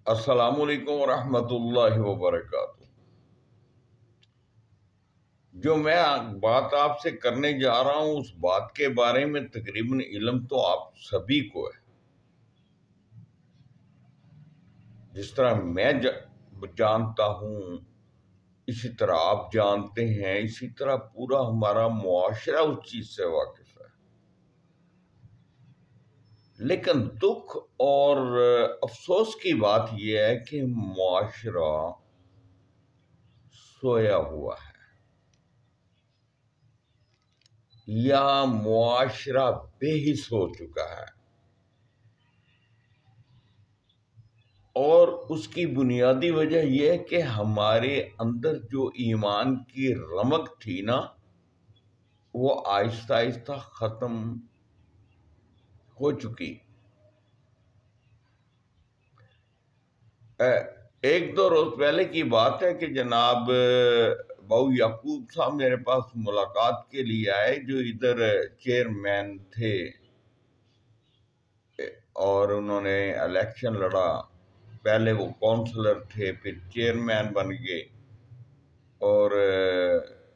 السلام علیکم ورحمۃ اللہ وبرکاتہ۔ جو میں بات آپ سے کرنے جا رہا ہوں اس بات کے بارے میں تقریباً علم تو آپ سبھی کو ہے۔ جس طرح میں جانتا ہوں اسی طرح آپ جانتے ہیں، اسی طرح پورا ہمارا معاشرہ اس چیز سے واقف ہے۔ لیکن دکھ اور افسوس کی بات یہ ہے کہ معاشرہ سویا ہوا ہے یا معاشرہ بے حس ہو چکا ہے، اور اس کی بنیادی وجہ یہ ہے کہ ہمارے اندر جو ایمان کی رمق تھی نا، وہ آہستہ آہستہ ختم ہو چکی۔ ایک دو روز پہلے کی بات ہے کہ جناب بہو یعقوب صاحب میرے پاس ملاقات کے لیے آئے، جو ادھر چیئرمین تھے اور انہوں نے الیکشن لڑا۔ پہلے وہ کونسلر تھے، پھر چیئرمین بن گئے، اور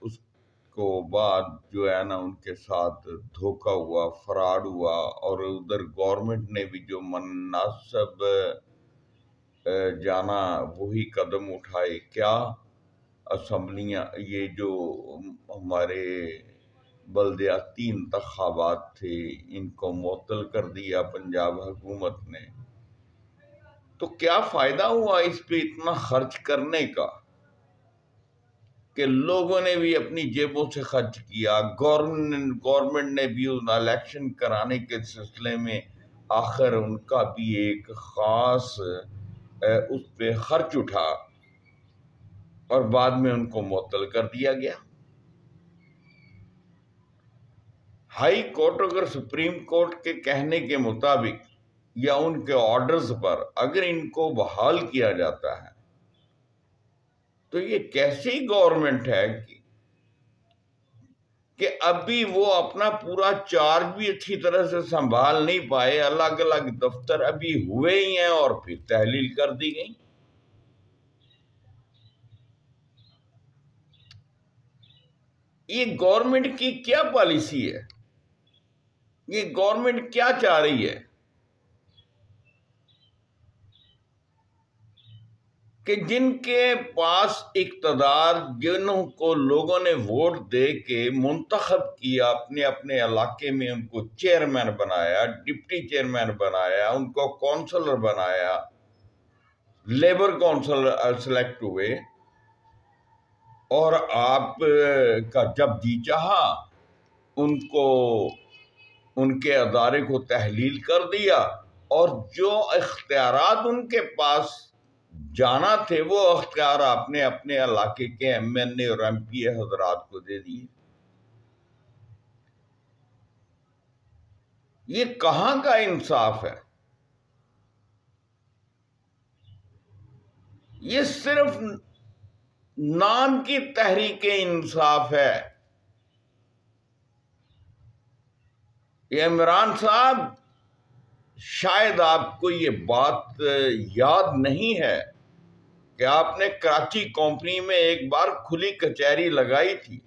اس کو بعد جو ہے نا ان کے ساتھ دھوکہ ہوا، فراڈ ہوا، اور ادھر گورنمنٹ نے بھی جو مناسب جانا وہی قدم اٹھائے۔ کیا اسمبلیاں، یہ جو ہمارے بلدیاتی انتخابات تھے ان کو معطل کر دیا پنجاب حکومت نے۔ تو کیا فائدہ ہوا اس پہ اتنا خرچ کرنے کا کہ لوگوں نے بھی اپنی جیبوں سے خرچ کیا، گورنمنٹ نے بھی ان الیکشن کرانے کے سلسلے میں آخر ان کا بھی ایک خاص اس پہ خرچ اٹھا، اور بعد میں ان کو معطل کر دیا گیا۔ ہائی کورٹ اگر سپریم کورٹ کے کہنے کے مطابق یا ان کے آرڈرز پر اگر ان کو بحال کیا جاتا ہے تو یہ کیسی گورنمنٹ ہے کہ ابھی وہ اپنا پورا چارج بھی اچھی طرح سے سنبھال نہیں پائے، الگ الگ دفتر ابھی ہوئے ہی ہیں اور پھر تحلیل کر دی گئی۔ یہ گورنمنٹ کی کیا پالیسی ہے؟ یہ گورنمنٹ کیا چاہ رہی ہے کہ جن کے پاس اقتدار، جنہوں کو لوگوں نے ووٹ دے کے منتخب کیا، اپنے اپنے علاقے میں ان کو چیئرمین بنایا، ڈپٹی چیئرمین بنایا، ان کو کونسلر بنایا، لیبر کونسلر سلیکٹ ہوئے، اور آپ کا جب جی چاہا ان کو ان کے ادارے کو تحلیل کر دیا، اور جو اختیارات ان کے پاس جانا تھے وہ اختیار آپ نے اپنے علاقے کے ایم این اے اور ایم پی اے حضرات کو دے دیے۔ یہ کہاں کا انصاف ہے؟ یہ صرف نام کی تحریک انصاف ہے۔ یہ عمران صاحب، شاید آپ کو یہ بات یاد نہیں ہے کہ آپ نے کراچی کمپنی میں ایک بار کھلی کچہری لگائی تھی،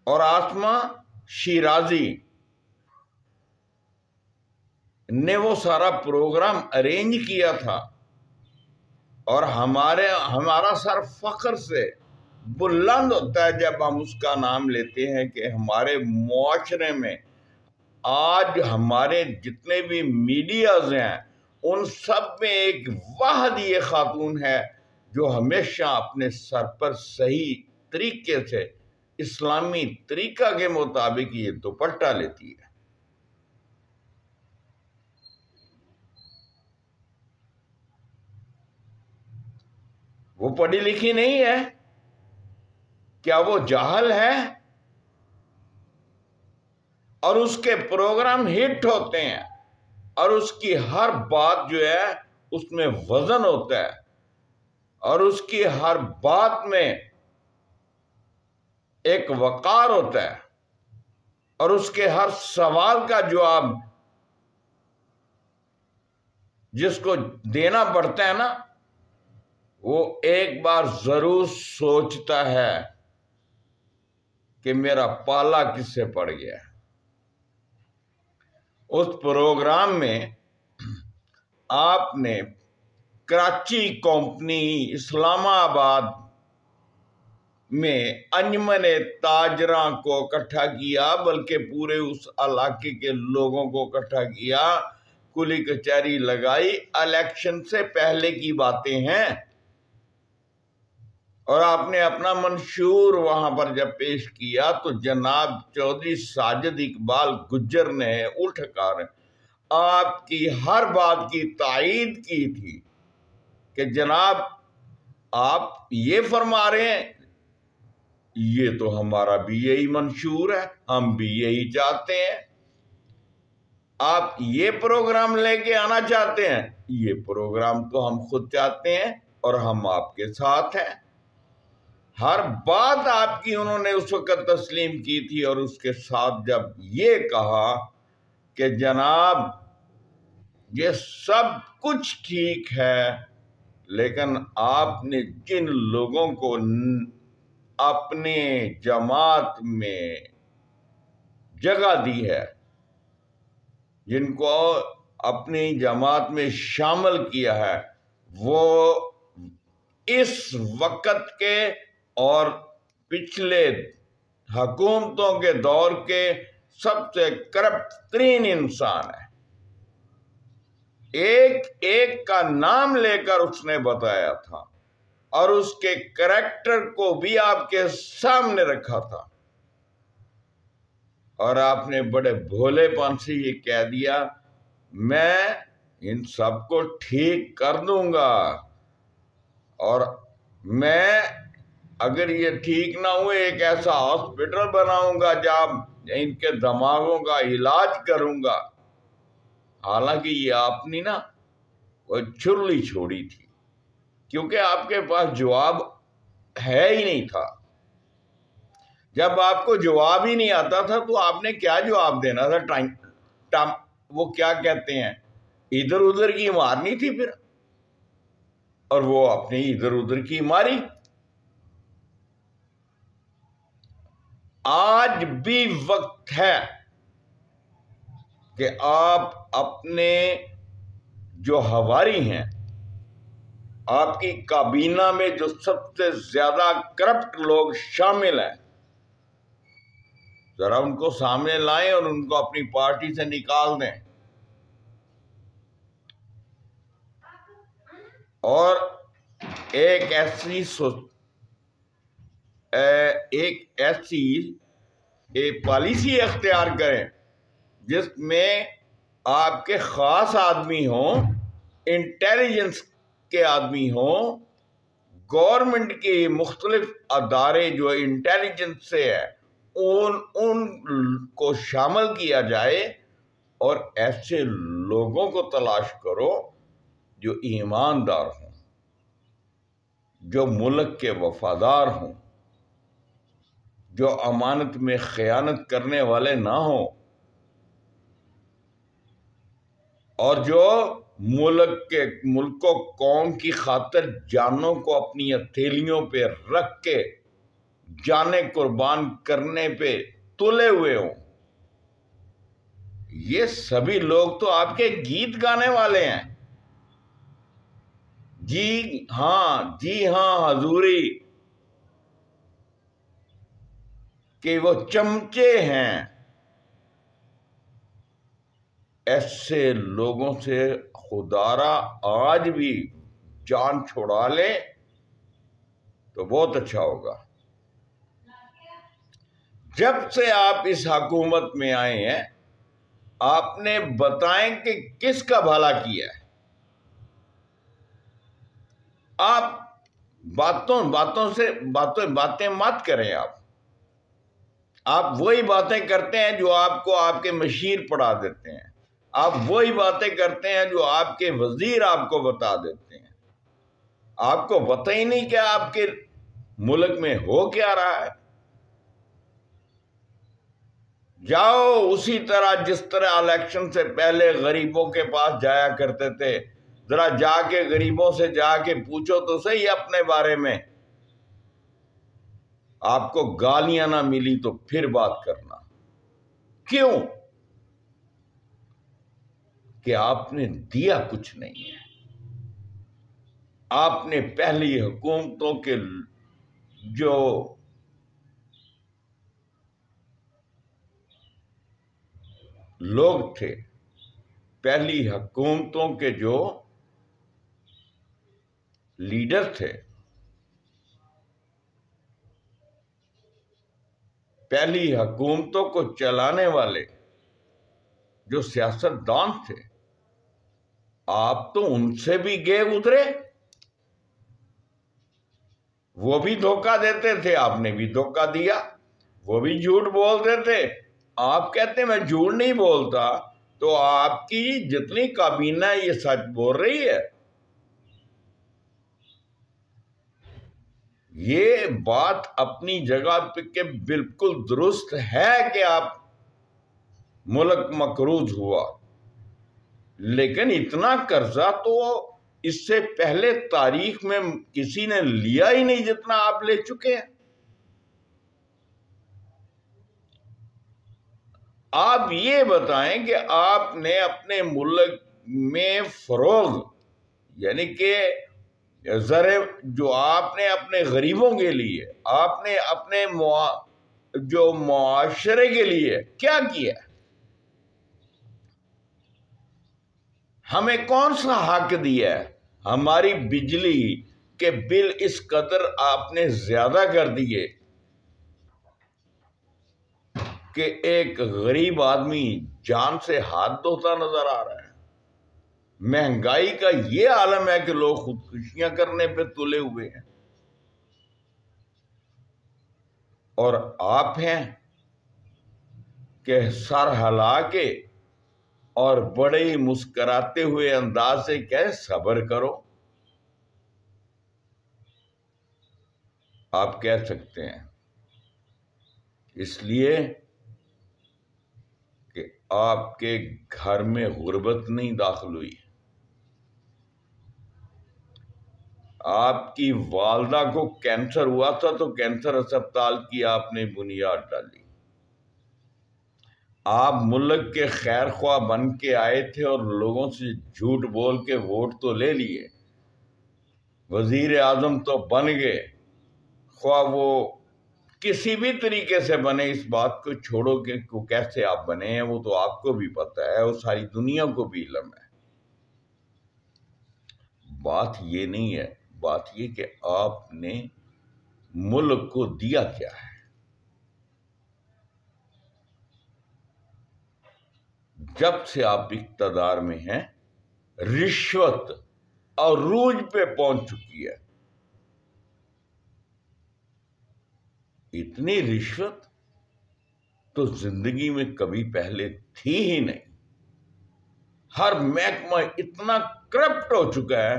اور آسمہ شیرازی نے وہ سارا پروگرام ارینج کیا تھا، اور ہمارا سر فخر سے بلند ہوتا ہے جب ہم اس کا نام لیتے ہیں کہ ہمارے معاشرے میں آج ہمارے جتنے بھی میڈیاز ہیں ان سب میں ایک واحد یہ خاتون ہے جو ہمیشہ اپنے سر پر صحیح طریقے سے اسلامی طریقہ کے مطابق یہ دوپٹہ لیتی ہے۔ وہ پڑھی لکھی نہیں ہے؟ کیا وہ جاہل ہے؟ اور اس کے پروگرام ہٹ ہوتے ہیں، اور اس کی ہر بات جو ہے اس میں وزن ہوتا ہے، اور اس کی ہر بات میں ایک وقار ہوتا ہے، اور اس کے ہر سوال کا جواب جس کو دینا پڑتا ہے نا، وہ ایک بار ضرور سوچتا ہے کہ میرا پالا کس سے پڑ گیا۔ اس پروگرام میں آپ نے کراچی کمپنی اسلام آباد میں انجمن تاجراں کو اکٹھا کیا، بلکہ پورے اس علاقے کے لوگوں کو اکٹھا کیا، کلی کچہری لگائی، الیکشن سے پہلے کی باتیں ہیں، اور آپ نے اپنا منشور وہاں پر جب پیش کیا تو جناب چودھری ساجد اقبال گجر نے اٹھ کر آپ کی ہر بات کی تائید کی تھی کہ جناب آپ یہ فرما رہے ہیں، یہ تو ہمارا بھی یہی منشور ہے، ہم بھی یہی چاہتے ہیں۔ آپ یہ پروگرام لے کے آنا چاہتے ہیں، یہ پروگرام تو ہم خود چاہتے ہیں اور ہم آپ کے ساتھ ہیں۔ ہر بات آپ کی انہوں نے اس وقت تسلیم کی تھی، اور اس کے ساتھ جب یہ کہا کہ جناب یہ سب کچھ ٹھیک ہے، لیکن آپ نے جن لوگوں کو اپنے جماعت میں جگہ دی ہے، جن کو اپنی جماعت میں شامل کیا ہے، وہ اس وقت کے اور پچھلے حکومتوں کے دور کے سب سے کرپٹ ترین انسان ہے۔ ایک ایک کا نام لے کر اس نے بتایا تھا، اور اس کے کریکٹر کو بھی آپ کے سامنے رکھا تھا، اور آپ نے بڑے بھولے پن سے یہ کہہ دیا میں ان سب کو ٹھیک کر دوں گا، اور میں اگر یہ ٹھیک نہ ہوئے ایک ایسا ہاسپٹل بناؤں گا جہاں ان کے دماغوں کا علاج کروں گا۔ حالانکہ یہ آپ نے نا وہ چھرلی چھوڑی تھی، کیونکہ آپ کے پاس جواب ہے ہی نہیں تھا۔ جب آپ کو جواب ہی نہیں آتا تھا تو آپ نے کیا جواب دینا تھا؟ وہ کیا کہتے ہیں، ادھر ادھر کی مارنی تھی پھر، اور وہ اپنے ادھر ادھر کی ماری۔ آج بھی وقت ہے کہ آپ اپنے جو حواری ہیں، آپ کی کابینہ میں جو سب سے زیادہ کرپٹ لوگ شامل ہیں، ذرا ان کو سامنے لائیں اور ان کو اپنی پارٹی سے نکال دیں، اور ایک ایسی پالیسی اختیار کریں جس میں آپ کے خاص آدمی ہوں، انٹیلیجنس کے آدمی ہوں، گورنمنٹ کے مختلف ادارے جو انٹیلیجنس سے ہے ان کو شامل کیا جائے، اور ایسے لوگوں کو تلاش کرو جو ایماندار ہوں، جو ملک کے وفادار ہوں، جو امانت میں خیانت کرنے والے نہ ہوں، اور جو ملک و قوم کی خاطر جانوں کو اپنی ہتھیلیوں پہ رکھ کے جانیں قربان کرنے پہ تلے ہوئے ہوں۔ یہ سبھی لوگ تو آپ کے گیت گانے والے ہیں، جی ہاں حضوری کہ وہ چمچے ہیں۔ ایسے لوگوں سے خدارا آج بھی جان چھڑا لے تو بہت اچھا ہوگا۔ جب سے آپ اس حکومت میں آئے ہیں، آپ نے بتائیں کہ کس کا بھلا کیا ہے۔ آپ باتیں مت کریں۔ آپ وہی باتیں کرتے ہیں جو آپ کو آپ کے مشیر پڑھا دیتے ہیں، آپ وہی باتیں کرتے ہیں جو آپ کے وزیر آپ کو بتا دیتے ہیں۔ آپ کو پتہ ہی نہیں کہ آپ کے ملک میں ہو کیا رہا ہے۔ جاؤ اسی طرح جس طرح الیکشن سے پہلے غریبوں کے پاس جایا کرتے تھے، ذرا جا کے غریبوں سے جا کے پوچھو تو صحیح اپنے بارے میں، آپ کو گالیاں نہ ملی تو پھر بات کرنا۔ کیوں؟ کہ آپ نے دیا کچھ نہیں ہے۔ آپ نے پہلی حکومتوں کے جو لوگ تھے، پہلی حکومتوں کے جو لیڈر تھے، پہلی حکومتوں کو چلانے والے جو سیاست دان تھے، آپ تو ان سے بھی گئے گزرے۔ وہ بھی دھوکہ دیتے تھے، آپ نے بھی دھوکہ دیا۔ وہ بھی جھوٹ بولتے تھے، آپ کہتے میں جھوٹ نہیں بولتا، تو آپ کی جتنی کابینہ ہے یہ سچ بول رہی ہے۔ یہ بات اپنی جگہ پہ کہ بالکل درست ہے کہ آپ ملک مقروض ہوا، لیکن اتنا قرضہ تو اس سے پہلے تاریخ میں کسی نے لیا ہی نہیں جتنا آپ لے چکے ہیں۔ آپ یہ بتائیں کہ آپ نے اپنے ملک میں فروغ، یعنی کہ جو آپ نے اپنے غریبوں کے لیے، آپ نے اپنے جو معاشرے کے لیے کیا کیا؟ ہمیں کون سا حق دیا ہے؟ ہماری بجلی کے بل اس قدر آپ نے زیادہ کر دیے کہ ایک غریب آدمی جان سے ہاتھ دھوتا نظر آ رہا ہے۔ مہنگائی کا یہ عالم ہے کہ لوگ خودکشیاں کرنے پہ تلے ہوئے ہیں، اور آپ ہیں کہ سر ہلا کے اور بڑے ہی مسکراتے ہوئے انداز سے کہے صبر کرو۔ آپ کہہ سکتے ہیں اس لیے کہ آپ کے گھر میں غربت نہیں داخل ہوئی، آپ کی والدہ کو کینسر ہوا تھا تو کینسر اسپتال کی آپ نے بنیاد ڈالی۔ آپ ملک کے خیر خواہ بن کے آئے تھے اور لوگوں سے جھوٹ بول کے ووٹ تو لے لیے، وزیر اعظم تو بن گئے، خواہ وہ کسی بھی طریقے سے بنے، اس بات کو چھوڑو کہ کیسے آپ بنے ہیں، وہ تو آپ کو بھی پتہ ہے، وہ ساری دنیا کو بھی علم ہے۔ بات یہ نہیں ہے، بات یہ کہ آپ نے ملک کو دیا کیا ہے۔ جب سے آپ اقتدار میں ہیں، رشوت عروج پہ پہنچ چکی ہے۔ اتنی رشوت تو زندگی میں کبھی پہلے تھی ہی نہیں۔ ہر محکمہ اتنا کرپٹ ہو چکا ہے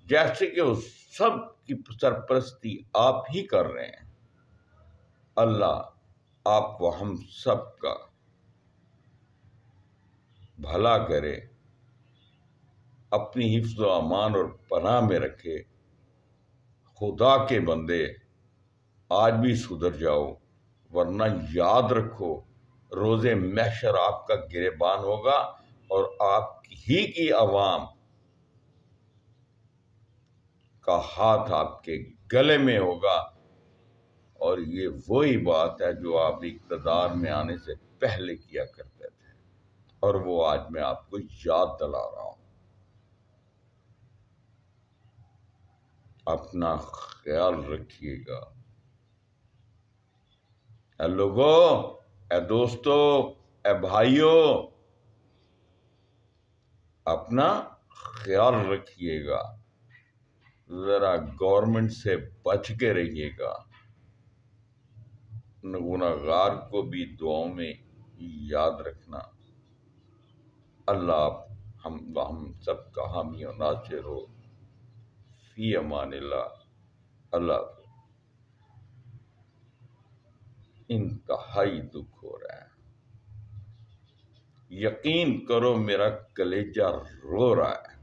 جیسے کہ وہ سب کی سرپرستی آپ ہی کر رہے ہیں۔ اللہ آپ کو ہم سب کا بھلا کرے، اپنی حفظ و امان اور پناہ میں رکھے۔ خدا کے بندے آج بھی سدھر جاؤ، ورنہ یاد رکھو روز محشر آپ کا گریبان ہوگا اور آپ ہی کی عوام کا ہاتھ آپ کے گلے میں ہوگا۔ اور یہ وہی بات ہے جو آپ اقتدار میں آنے سے پہلے کیا کرتے تھے، اور وہ آج میں آپ کو یاد دلا رہا ہوں۔ اپنا خیال رکھیے گا۔ اے لوگو، اے دوستو، اے بھائیو، اپنا خیال رکھیے گا، ذرا گورنمنٹ سے بچ کے رہیے گا۔ گنہگار کو بھی دعاؤں میں یاد رکھنا۔ اللہ ہم سب کا حامی و ناصر ہو۔ فی امان اللہ۔ اللہ انتہائی دکھ ہو رہا ہے۔ یقین کرو میرا کلیجہ رو رہا ہے.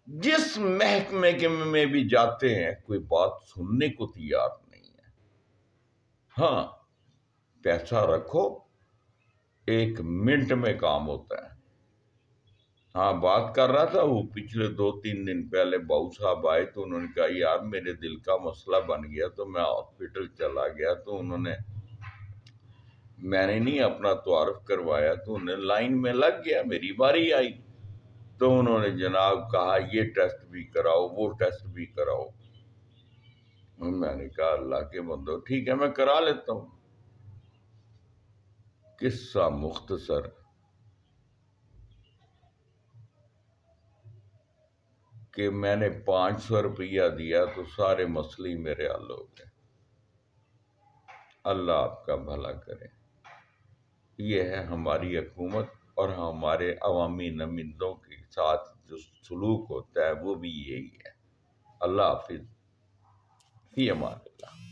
جس محکمے کے میں بھی جاتے ہیں کوئی بات سننے کو تیار نہیں ہے. ہاں پیسہ رکھو، 1 منٹ میں کام ہوتا ہے. ہاں بات کر رہا تھا وہ پچھلے 2-3 دن پہلے باؤ صاحب آئے تو انہوں نے کہا یار میرے دل کا مسئلہ بن گیا تو میں ہاسپٹل چلا گیا، تو میں نے نہیں اپنا تعارف کروایا تو انہیں لائن میں لگ گیا، میری باری آئی تو انہوں نے جناب کہا یہ ٹیسٹ بھی کراؤ وہ ٹیسٹ بھی کراؤ. میں نے کہا اللہ کے بندو ٹھیک ہے میں کرا لیتا ہوں. قصہ مختصر کہ میں نے 500 روپیہ دیا تو سارے مسئلے میرے حل ہو گئے. اللہ آپ کا بھلا کرے. یہ ہے ہماری حکومت اور ہمارے عوامی نمائندوں کے ساتھ جو سلوک ہوتا ہے وہ بھی یہی ہے. اللہ حافظ، فی امان اللہ.